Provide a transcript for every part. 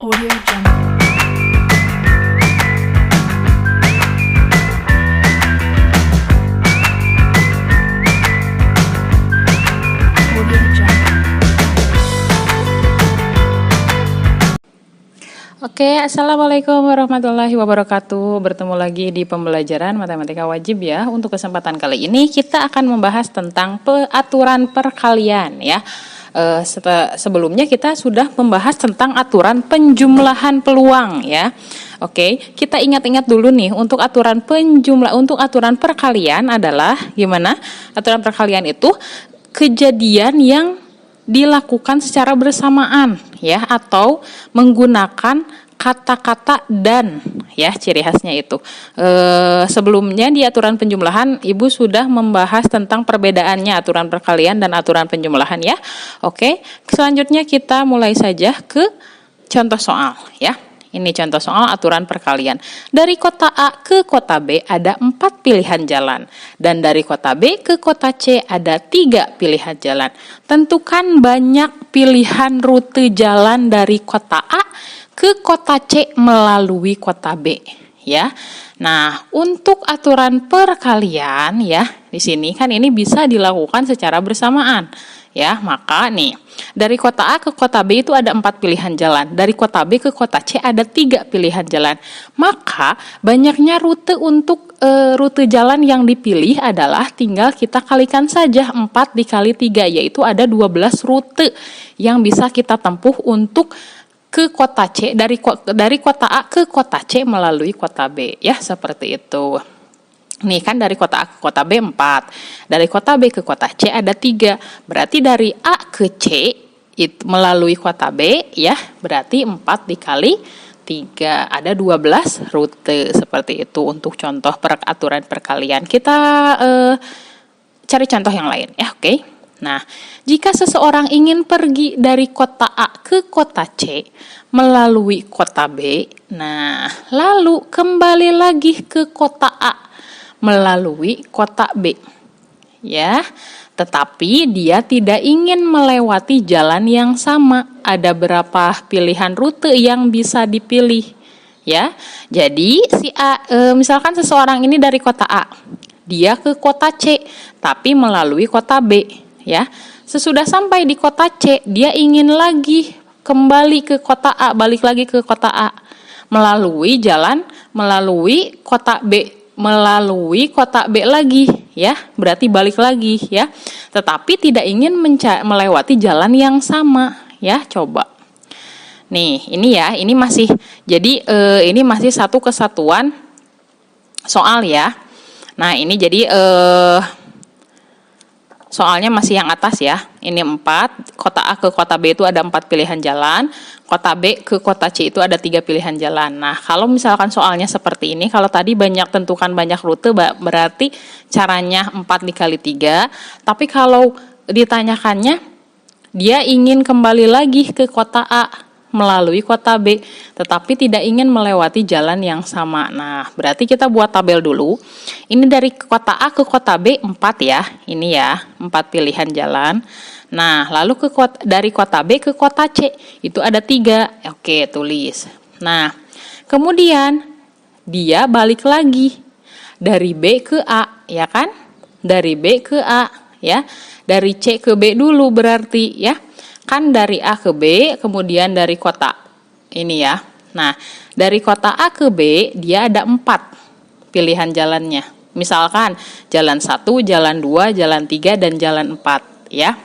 Audio Jungle. Audio Jungle. Oke, Assalamualaikum warahmatullahi wabarakatuh. Bertemu lagi di pembelajaran matematika wajib ya. Untuk kesempatan kali ini kita akan membahas tentang aturan perkalian ya. Sebelumnya kita sudah membahas tentang aturan penjumlahan peluang ya. Oke, kita ingat-ingat dulu nih untuk aturan perkalian adalah gimana? Aturan perkalian itu kejadian yang dilakukan secara bersamaan ya, atau menggunakan kata-kata dan ya, ciri khasnya itu. Sebelumnya di aturan penjumlahan Ibu sudah membahas tentang perbedaannya aturan perkalian dan aturan penjumlahan ya. Oke, selanjutnya kita mulai saja ke contoh soal ya. Ini contoh soal aturan perkalian. Dari kota A ke kota B ada 4 pilihan jalan. Dan dari kota B ke kota C ada 3 pilihan jalan. Tentukan banyak pilihan rute jalan dari kota A ke kota C melalui kota B. Ya. Nah, untuk aturan perkalian ya, di sini kan ini bisa dilakukan secara bersamaan. Ya, maka nih, dari kota A ke kota B itu ada 4 pilihan jalan. Dari kota B ke kota C ada 3 pilihan jalan. Maka banyaknya rute untuk rute jalan yang dipilih adalah tinggal kita kalikan saja 4 dikali 3, yaitu ada 12 rute yang bisa kita tempuh untuk ke kota C, dari kota A ke kota C melalui kota B. Ya, seperti itu. Nih kan dari kota A ke kota B 4, dari kota B ke kota C ada 3, berarti dari A ke C itu melalui kota B ya, berarti 4 dikali 3, ada 12 rute, seperti itu untuk contoh aturan perkalian. Kita cari contoh yang lain ya, oke. Nah, jika seseorang ingin pergi dari kota A ke kota C melalui kota B, nah lalu kembali lagi ke kota A melalui kota B ya, tetapi dia tidak ingin melewati jalan yang sama. Ada berapa pilihan rute yang bisa dipilih ya. Jadi si A, misalkan seseorang ini dari kota A, dia ke kota C tapi melalui kota B ya. Sesudah sampai di kota C, dia ingin lagi kembali ke kota A, balik lagi ke kota A melalui kota B, melalui kota B lagi ya, berarti balik lagi ya, tetapi tidak ingin melewati jalan yang sama ya. Coba nih, ini ya, ini masih jadi ini masih satu kesatuan soal ya. Nah, ini jadi soalnya masih yang atas ya. Ini 4, kota A ke kota B itu ada 4 pilihan jalan, kota B ke kota C itu ada 3 pilihan jalan. Nah, kalau misalkan soalnya seperti ini, kalau tadi tentukan banyak rute, berarti caranya 4 dikali 3. Tapi kalau ditanyakannya, dia ingin kembali lagi ke kota A melalui kota B, tetapi tidak ingin melewati jalan yang sama. Nah, berarti kita buat tabel dulu. Ini dari kota A ke kota B 4 ya, ini ya, 4 pilihan jalan. Nah, lalu dari kota B ke kota C, itu ada 3. Oke, tulis. Nah, kemudian dia balik lagi dari B ke A, ya kan? Dari B ke A, ya. Dari C ke B dulu berarti, ya. Kan dari A ke B, kemudian dari kota ini ya. Nah, dari kota A ke B dia ada 4 pilihan jalannya. Misalkan jalan 1, jalan 2, jalan 3, dan jalan 4 ya.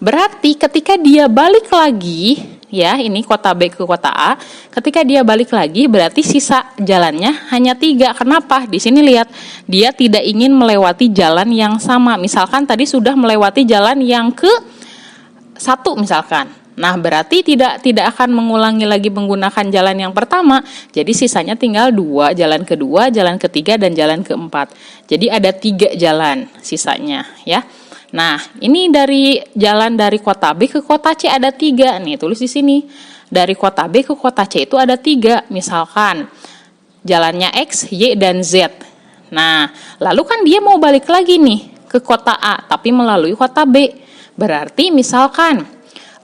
Berarti ketika dia balik lagi ya, ini kota B ke kota A, ketika dia balik lagi berarti sisa jalannya hanya 3. Kenapa? Di sini lihat, dia tidak ingin melewati jalan yang sama. Misalkan tadi sudah melewati jalan yang ke 1 misalkan. Nah, berarti tidak akan mengulangi lagi menggunakan jalan yang pertama. Jadi sisanya tinggal 2, jalan kedua, jalan ketiga, dan jalan keempat. Jadi ada 3 jalan sisanya ya. Nah, ini dari jalan dari kota B ke kota C ada 3. Nih, tulis di sini. Dari kota B ke kota C itu ada 3. Misalkan jalannya X, Y, dan Z. Nah, lalu kan dia mau balik lagi nih ke kota A tapi melalui kota B. Berarti misalkan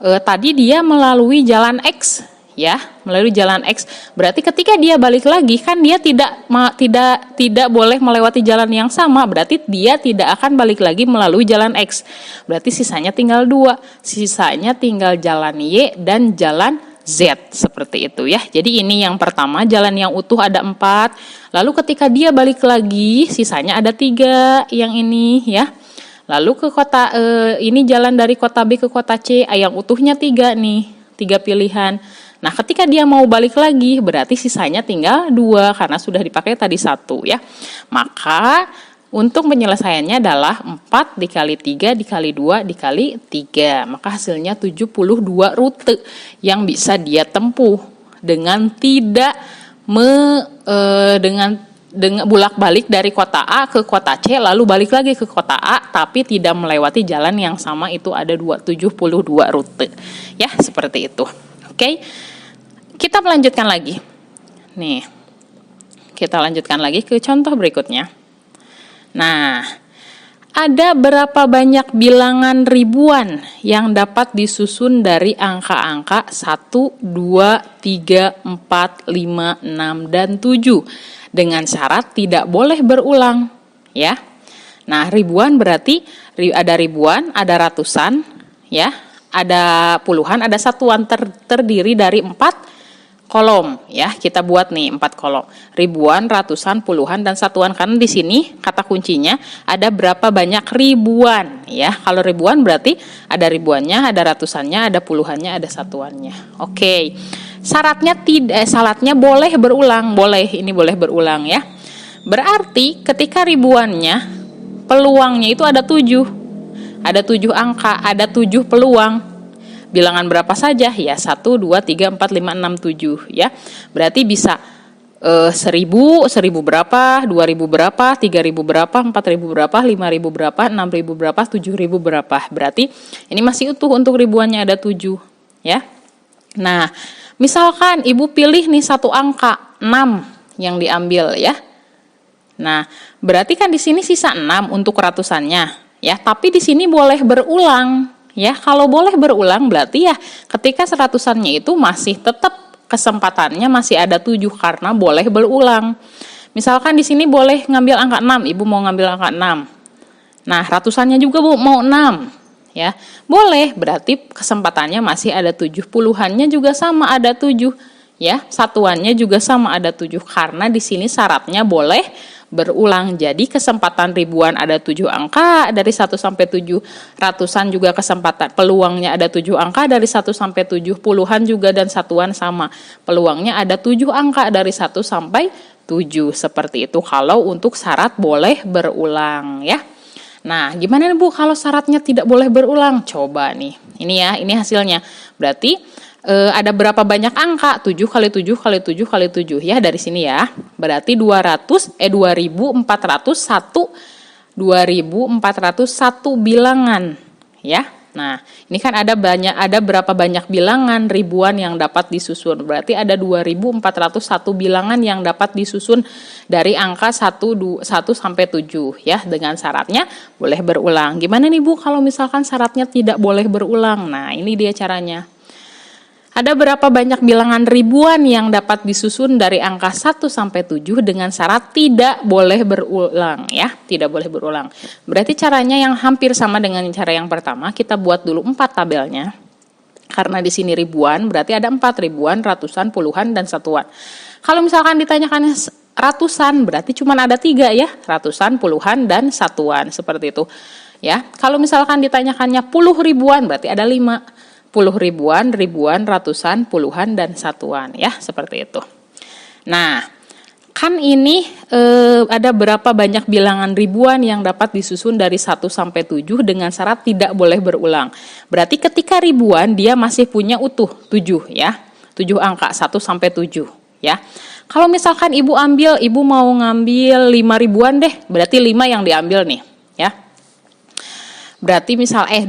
tadi dia melalui jalan X ya, melalui jalan X. Berarti ketika dia balik lagi kan dia tidak boleh melewati jalan yang sama, berarti dia tidak akan balik lagi melalui jalan X. Berarti sisanya tinggal 2. Sisanya tinggal jalan Y dan jalan Z, seperti itu ya. Jadi ini yang pertama, jalan yang utuh ada 4. Lalu ketika dia balik lagi sisanya ada 3 yang ini ya. Lalu ke kota ini jalan dari kota B ke kota C, yang utuhnya 3 nih, 3 pilihan. Nah, ketika dia mau balik lagi, berarti sisanya tinggal 2 karena sudah dipakai tadi 1 ya. Maka untuk penyelesaiannya adalah 4 dikali 3 dikali 2 dikali 3. Maka hasilnya 72 rute yang bisa dia tempuh dengan tidak dengan bolak-balik dari kota A ke kota C lalu balik lagi ke kota A tapi tidak melewati jalan yang sama, itu ada 72 rute. Ya, seperti itu. Oke. Kita melanjutkan lagi. Nih. Kita lanjutkan lagi ke contoh berikutnya. Nah, ada berapa banyak bilangan ribuan yang dapat disusun dari angka-angka 1, 2, 3, 4, 5, 6, dan 7 dengan syarat tidak boleh berulang, ya. Nah, ribuan berarti ada ribuan, ada ratusan, ya, ada puluhan, ada satuan, terdiri dari 4 kolom, ya. Kita buat nih 4 kolom. Ribuan, ratusan, puluhan, dan satuan. Karena di sini kata kuncinya ada berapa banyak ribuan, ya. Kalau ribuan berarti ada ribuannya, ada ratusannya, ada puluhannya, ada satuannya. Oke. Syaratnya boleh berulang, ini boleh berulang ya. Berarti ketika ribuannya, peluangnya itu ada 7. Ada 7 angka, ada 7 peluang. Bilangan berapa saja? Ya 1, 2, 3, 4, 5, 6, 7 ya. Berarti bisa 1000 berapa, 2000 berapa, 3000 berapa, 4000 berapa, 5000 berapa, 6000 berapa, 7000 berapa. Berarti ini masih utuh untuk ribuannya ada 7 ya. Nah, misalkan ibu pilih nih satu angka 6 yang diambil ya. Nah, berarti kan di sini sisa 6 untuk ratusannya ya, tapi di sini boleh berulang. Ya, kalau boleh berulang berarti ya ketika seratusannya itu masih tetap kesempatannya masih ada 7 karena boleh berulang. Misalkan di sini boleh ngambil angka 6, ibu mau ngambil angka 6. Nah, ratusannya juga bu mau 6. Ya, boleh, berarti kesempatannya masih ada 7. Puluhannya juga sama ada 7. Ya, satuannya juga sama ada 7 karena di sini syaratnya boleh berulang. Jadi kesempatan ribuan ada 7 angka dari 1 sampai 7. Ratusan juga kesempatan peluangnya ada 7 angka dari 1 sampai 7. Puluhan juga dan satuan sama. Peluangnya ada 7 angka dari 1 sampai 7. Seperti itu kalau untuk syarat boleh berulang ya. Nah, gimana nih Bu kalau syaratnya tidak boleh berulang? Coba nih. Ini ya, ini hasilnya. Berarti ada berapa banyak angka? 7 kali 7 kali 7 kali 7 ya dari sini ya. Berarti 2401 bilangan ya. Nah, ini kan ada berapa banyak bilangan ribuan yang dapat disusun. Berarti ada 2401 bilangan yang dapat disusun dari angka 1 sampai 7 ya, dengan syaratnya boleh berulang. Gimana nih Bu kalau misalkan syaratnya tidak boleh berulang? Nah, ini dia caranya. Ada berapa banyak bilangan ribuan yang dapat disusun dari angka 1 sampai 7 dengan syarat tidak boleh berulang ya, tidak boleh berulang. Berarti caranya yang hampir sama dengan cara yang pertama, kita buat dulu 4 tabelnya. Karena di sini ribuan, berarti ada 4 ribuan, ratusan, puluhan, dan satuan. Kalau misalkan ditanyakan ratusan, berarti cuma ada 3 ya, ratusan, puluhan, dan satuan, seperti itu. Ya, kalau misalkan ditanyakannya puluh ribuan, berarti ada 5. Puluh ribuan, ratusan, puluhan, dan satuan ya, seperti itu. Nah, kan ini ada berapa banyak bilangan ribuan yang dapat disusun dari 1 sampai 7 dengan syarat tidak boleh berulang. Berarti ketika ribuan dia masih punya utuh 7 ya. 7 angka 1 sampai 7 ya. Kalau misalkan ibu mau ngambil 5 ribuan deh, berarti 5 yang diambil nih ya. Berarti misal 2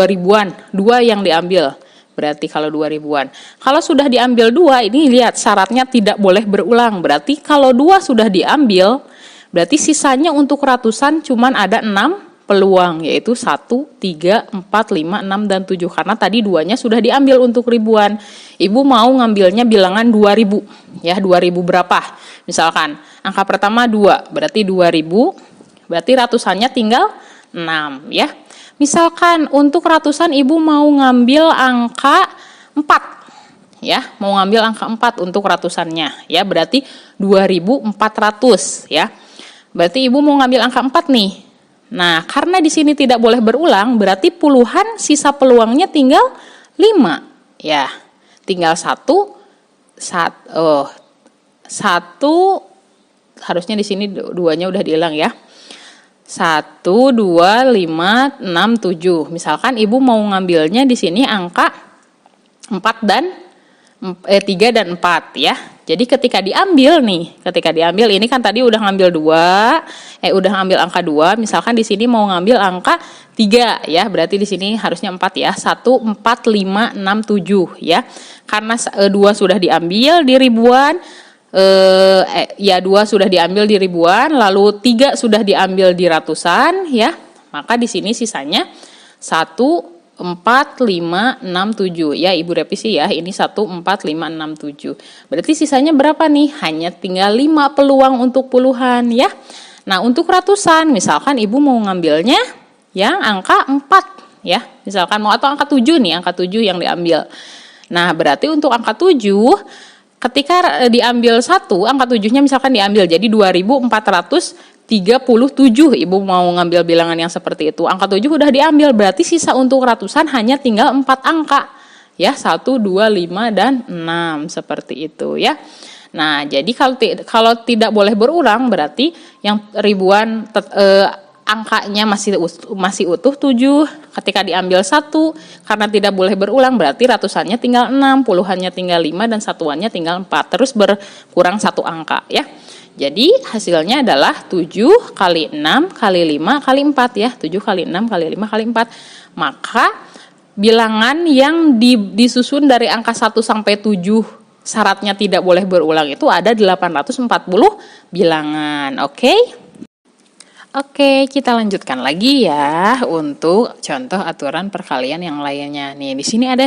ribuan, 2 yang diambil. Berarti kalau 2 ribuan. Kalau sudah diambil 2, ini lihat syaratnya tidak boleh berulang. Berarti kalau 2 sudah diambil, berarti sisanya untuk ratusan cuman ada 6 peluang, yaitu 1, 3, 4, 5, 6, dan 7. Karena tadi 2-nya sudah diambil untuk ribuan. Ibu mau ngambilnya bilangan 2000. Ya, 2000 berapa? Misalkan, angka pertama 2, berarti 2000. Berarti ratusannya tinggal 6, ya. Misalkan untuk ratusan ibu mau ngambil angka 4. Ya, mau ngambil angka 4 untuk ratusannya. Ya, berarti 2400, ya. Berarti ibu mau ngambil angka 4 nih. Nah, karena di sini tidak boleh berulang, berarti puluhan sisa peluangnya tinggal 5. Ya, tinggal satu, harusnya di sini 2-nya udah dihilang ya. 1, 2, 5, 6, 7. Misalkan ibu mau ngambilnya di sini angka 4 dan 3 dan 4 ya. Jadi ketika diambil ini kan tadi udah ngambil 2, udah ngambil angka 2, misalkan di sini mau ngambil angka 3 ya. Berarti di sini harusnya 4 ya. 1, 4, 5, 6, 7 ya. Karena 2 sudah diambil di ribuan, 2 sudah diambil di ribuan, lalu 3 sudah diambil di ratusan ya. Maka di sini sisanya 1, 4, 5, 6, 7 ya, ibu revisi ya, ini 1, 4, 5, 6, 7. Berarti sisanya berapa nih? Hanya tinggal 5 peluang untuk puluhan ya. Nah, untuk ratusan misalkan ibu mau ngambilnya yang angka 4 ya. Misalkan mau atau angka 7 nih, angka 7 yang diambil. Nah, berarti untuk angka 7 ketika diambil 1, angka 7-nya misalkan diambil jadi 2437, ibu mau ngambil bilangan yang seperti itu. Angka 7 udah diambil, berarti sisa untuk ratusan hanya tinggal 4 angka. Ya, 1, 2, 5, dan 6 seperti itu ya. Nah, jadi kalau tidak boleh berulang berarti yang ribuan angkanya masih utuh 7. Ketika diambil 1 karena tidak boleh berulang berarti ratusannya tinggal 6, puluhannya tinggal 5, dan satuannya tinggal 4. Terus berkurang 1 angka ya. Jadi hasilnya adalah 7 kali 6 kali 5 kali 4 ya. 7 kali 6 kali 5 kali 4. Maka bilangan yang disusun dari angka 1 sampai 7 syaratnya tidak boleh berulang itu ada 840 bilangan. Oke? Oke, kita lanjutkan lagi ya untuk contoh aturan perkalian yang lainnya. Nih, di sini ada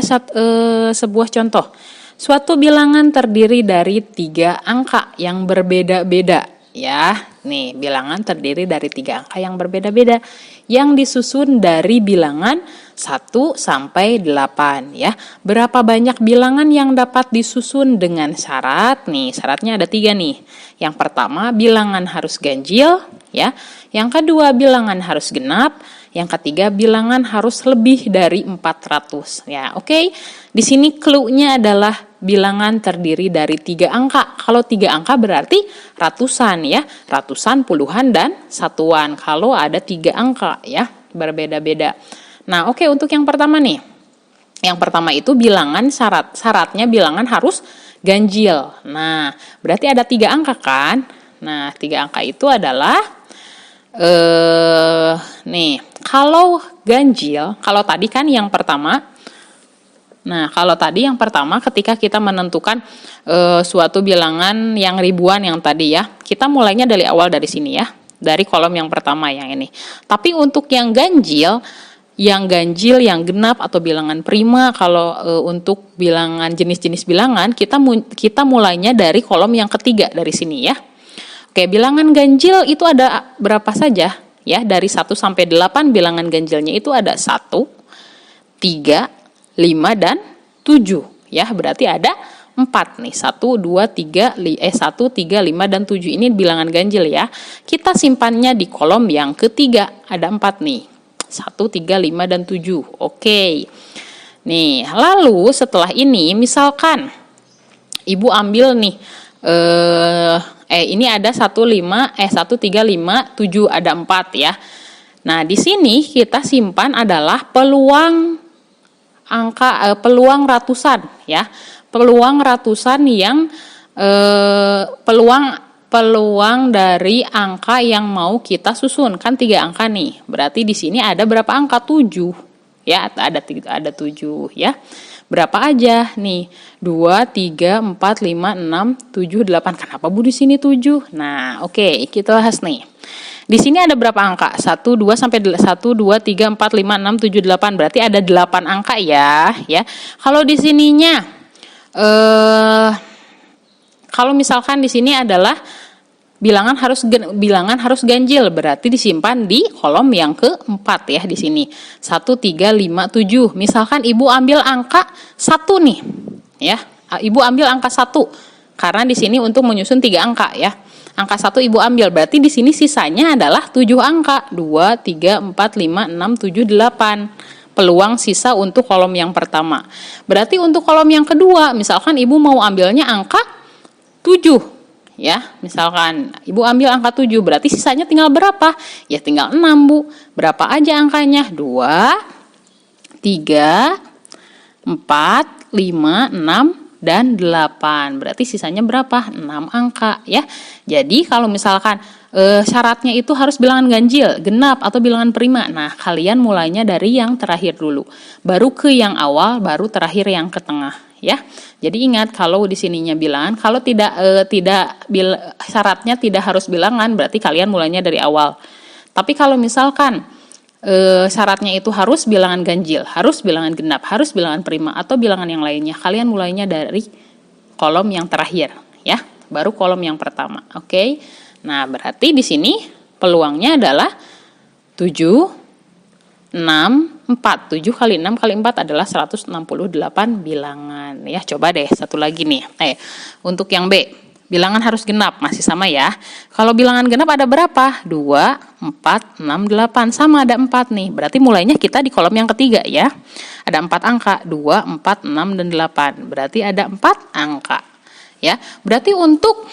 sebuah contoh. Suatu bilangan terdiri dari 3 angka yang berbeda-beda ya. Nih, bilangan terdiri dari 3 angka yang berbeda-beda yang disusun dari bilangan 1 sampai 8 ya. Berapa banyak bilangan yang dapat disusun dengan syarat? Nih, syaratnya ada 3 nih. Yang pertama, bilangan harus ganjil ya. Yang kedua, bilangan harus genap. Yang ketiga, bilangan harus lebih dari 400 ya. Oke. Di sini clue-nya adalah bilangan terdiri dari 3 angka. Kalau 3 angka berarti ratusan ya. Ratusan, puluhan, dan satuan. Kalau ada 3 angka ya, berbeda-beda. Nah, oke, untuk yang pertama nih. Yang pertama itu bilangan syaratnya bilangan harus ganjil. Nah, berarti ada 3 angka kan? Nah, 3 angka itu adalah nih, kalau ganjil, kalau tadi kan yang pertama. Nah, kalau tadi yang pertama ketika kita menentukan suatu bilangan yang ribuan yang tadi ya, kita mulainya dari awal dari sini ya, dari kolom yang pertama yang ini. Tapi untuk yang ganjil, yang genap atau bilangan prima, kalau untuk bilangan jenis-jenis bilangan kita mulainya dari kolom yang ketiga dari sini ya. Oke, bilangan ganjil itu ada berapa saja ya? Dari 1 sampai 8 bilangan ganjilnya itu ada 1, 3, 5, dan 7 ya. Berarti ada 4 nih. 1, 2, 3, 1, 3, 5, dan 7 ini bilangan ganjil ya. Kita simpannya di kolom yang ketiga. Ada 4 nih. 1, 3, 5, dan 7. Oke. Nih, lalu setelah ini misalkan ibu ambil nih ini ada 1, 3, 5, 7, ada 4 ya. Nah, di sini kita simpan adalah peluang ratusan ya. Peluang ratusan yang peluang dari angka yang mau kita susun. Kan 3 angka nih. Berarti di sini ada berapa angka? 7. Ya, ada 7 ya. Berapa aja nih? 2, 3, 4, 5, 6, 7, 8. Kenapa Bu di sini 7? Nah, oke, kita bahas nih. Di sini ada berapa angka? 1, 2 sampai 1, 2, 3, 4, 5, 6, 7, 8. Berarti ada 8 angka ya. Kalau di sininya kalau misalkan di sini adalah bilangan harus ganjil, berarti disimpan di kolom yang keempat ya di sini. 1, 3, 5, 7. Misalkan Ibu ambil angka 1 nih, ya. Ibu ambil angka 1 karena di sini untuk menyusun 3 angka ya. Angka 1 Ibu ambil, berarti di sini sisanya adalah 7 angka. 2, 3, 4, 5, 6, 7, 8. Peluang sisa untuk kolom yang pertama. Berarti untuk kolom yang kedua, misalkan Ibu mau ambilnya angka 7. Ya, misalkan Ibu ambil angka 7, berarti sisanya tinggal berapa? Ya tinggal 6, Bu. Berapa aja angkanya? 2, 3, 4, 5, 6, dan 8. Berarti sisanya berapa? 6 angka ya. Jadi kalau misalkan syaratnya itu harus bilangan ganjil, genap atau bilangan prima. Nah, kalian mulainya dari yang terakhir dulu. Baru ke yang awal, baru terakhir yang ke tengah ya. Jadi ingat kalau di sininya bilangan, kalau syaratnya tidak harus bilangan, berarti kalian mulainya dari awal. Tapi kalau misalkan syaratnya itu harus bilangan ganjil, harus bilangan genap, harus bilangan prima atau bilangan yang lainnya, kalian mulainya dari kolom yang terakhir ya, baru kolom yang pertama. Oke. Nah, berarti di sini peluangnya adalah 7, 6, 4. 7 kali 6 kali 4 adalah 168 bilangan ya. Coba deh satu lagi nih. Untuk yang B, bilangan harus genap, masih sama ya. Kalau bilangan genap ada berapa? 2, 4, 6, 8. Sama ada 4 nih. Berarti mulainya kita di kolom yang ketiga ya. Ada 4 angka. 2, 4, 6, dan 8. Berarti ada 4 angka. Ya. Berarti untuk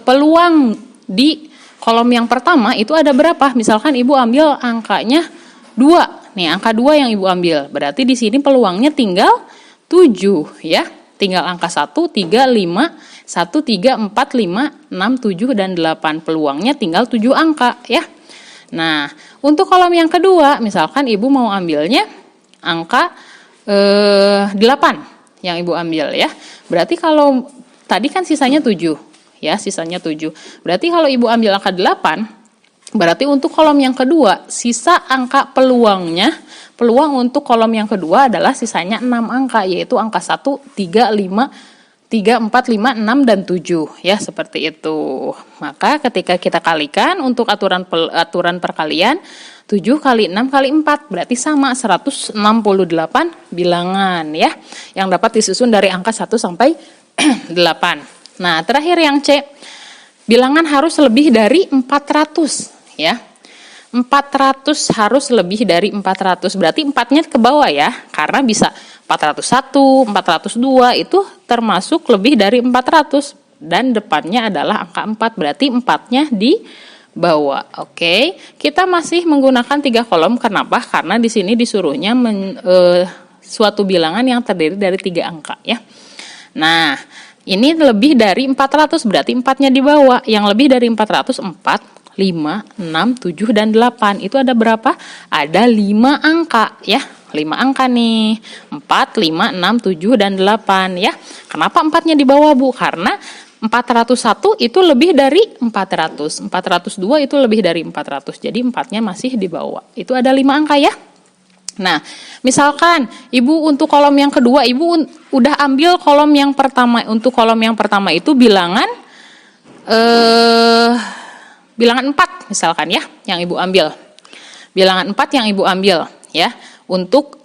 peluang di kolom yang pertama itu ada berapa? Misalkan Ibu ambil angkanya 2. Nih, angka 2 yang Ibu ambil. Berarti di sini peluangnya tinggal 7 ya. Tinggal angka 1, 3, 5, 1, 3, 4, 5, 6, 7, dan 8. Peluangnya tinggal 7 angka ya. Nah, untuk kolom yang kedua, misalkan Ibu mau ambilnya angka 8 yang Ibu ambil ya. Berarti kalau tadi kan sisanya 7 ya, sisanya 7. Berarti kalau Ibu ambil angka 8, berarti untuk kolom yang kedua, sisa angka peluang untuk kolom yang kedua adalah sisanya 6 angka, yaitu angka 1, 3, 5, 3, 4, 5, 6, dan 7 ya, seperti itu. Maka ketika kita kalikan untuk aturan perkalian, 7 kali 6 kali 4 berarti sama 168 bilangan ya, yang dapat disusun dari angka 1 sampai 8. Nah, terakhir yang C, bilangan harus lebih dari 400 ya. 400 harus lebih dari 400. Berarti 4-nya ke bawah ya. Karena bisa 401, 402 itu termasuk lebih dari 400 dan depannya adalah angka 4. Berarti 4-nya di bawah. Oke. Kita masih menggunakan 3 kolom. Kenapa? Karena di sini disuruhnya suatu bilangan yang terdiri dari 3 angka ya. Nah, ini lebih dari 400, berarti 4-nya di bawah. Yang lebih dari 400, 4, 5, 6, 7, dan 8. Itu ada berapa? Ada 5 angka ya. 5 angka nih. 4, 5, 6, 7, dan 8 ya. Kenapa 4-nya di bawah, Bu? Karena 401 itu lebih dari 400. 402 itu lebih dari 400. Jadi 4-nya masih di bawah. Itu ada 5 angka ya. Nah, misalkan Ibu untuk kolom yang kedua, Ibu udah ambil kolom yang pertama. Untuk kolom yang pertama itu bilangan 4 misalkan ya, yang Ibu ambil. Bilangan 4 yang Ibu ambil ya, untuk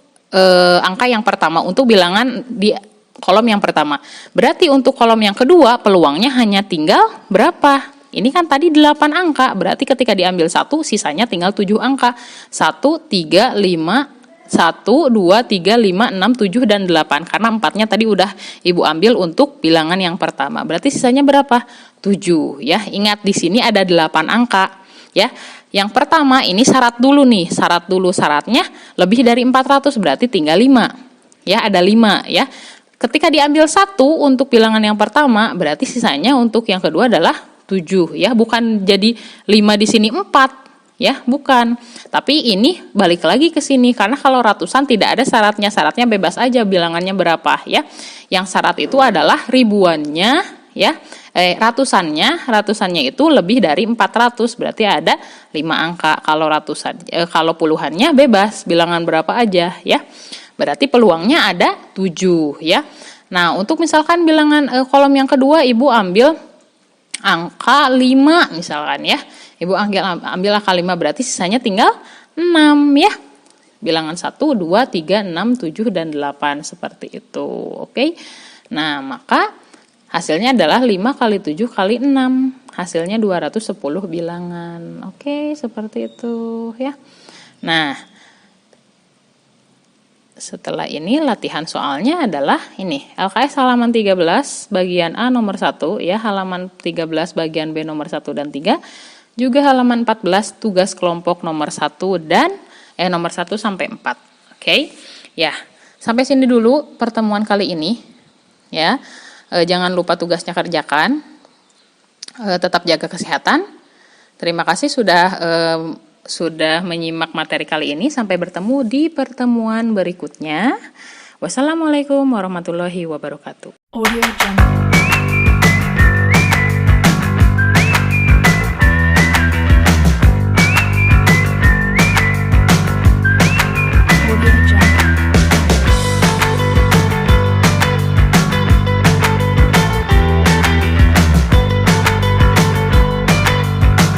angka yang pertama, untuk bilangan di kolom yang pertama. Berarti untuk kolom yang kedua, peluangnya hanya tinggal berapa? Ini kan tadi 8 angka, berarti ketika diambil 1, sisanya tinggal 7 angka. 1, 3, 5, 1, 2, 3, 5, 6, 7, dan 8. Karena 4-nya tadi udah Ibu ambil untuk bilangan yang pertama. Berarti sisanya berapa? 7 ya. Ingat di sini ada 8 angka ya. Yang pertama ini syarat dulu nih. Syaratnya lebih dari 400, berarti tinggal 5. Ya, ada 5 ya. Ketika diambil 1 untuk bilangan yang pertama, berarti sisanya untuk yang kedua adalah 7 ya. Bukan jadi 5 di sini 4. Ya, bukan. Tapi ini balik lagi ke sini karena kalau ratusan tidak ada syaratnya. Syaratnya bebas aja bilangannya berapa ya. Yang syarat itu adalah ribuannya ya. ratusannya itu lebih dari 400, berarti ada 5 angka. Kalau puluhannya bebas, bilangan berapa aja ya. Berarti peluangnya ada 7 ya. Nah, untuk misalkan bilangan kolom yang kedua, Ibu ambil angka 5 misalkan ya. Ibu ambil angka 5, berarti sisanya tinggal 6 ya. Bilangan 1, 2, 3, 6, 7, dan 8 seperti itu. Oke. Nah, maka hasilnya adalah 5 kali 7 kali 6. Hasilnya 210 bilangan. Oke, seperti itu ya. Nah, setelah ini latihan soalnya adalah ini. LKS halaman 13 bagian A nomor 1 ya, halaman 13 bagian B nomor 1 dan 3. Juga halaman 14 tugas kelompok nomor 1 dan nomor 1 sampai 4. Oke. Ya, sampai sini dulu pertemuan kali ini ya. Jangan lupa tugasnya kerjakan, tetap jaga kesehatan. Terima kasih sudah menyimak materi kali ini. Sampai bertemu di pertemuan berikutnya. Wassalamualaikum warahmatullahi wabarakatuh. Audio Jungle.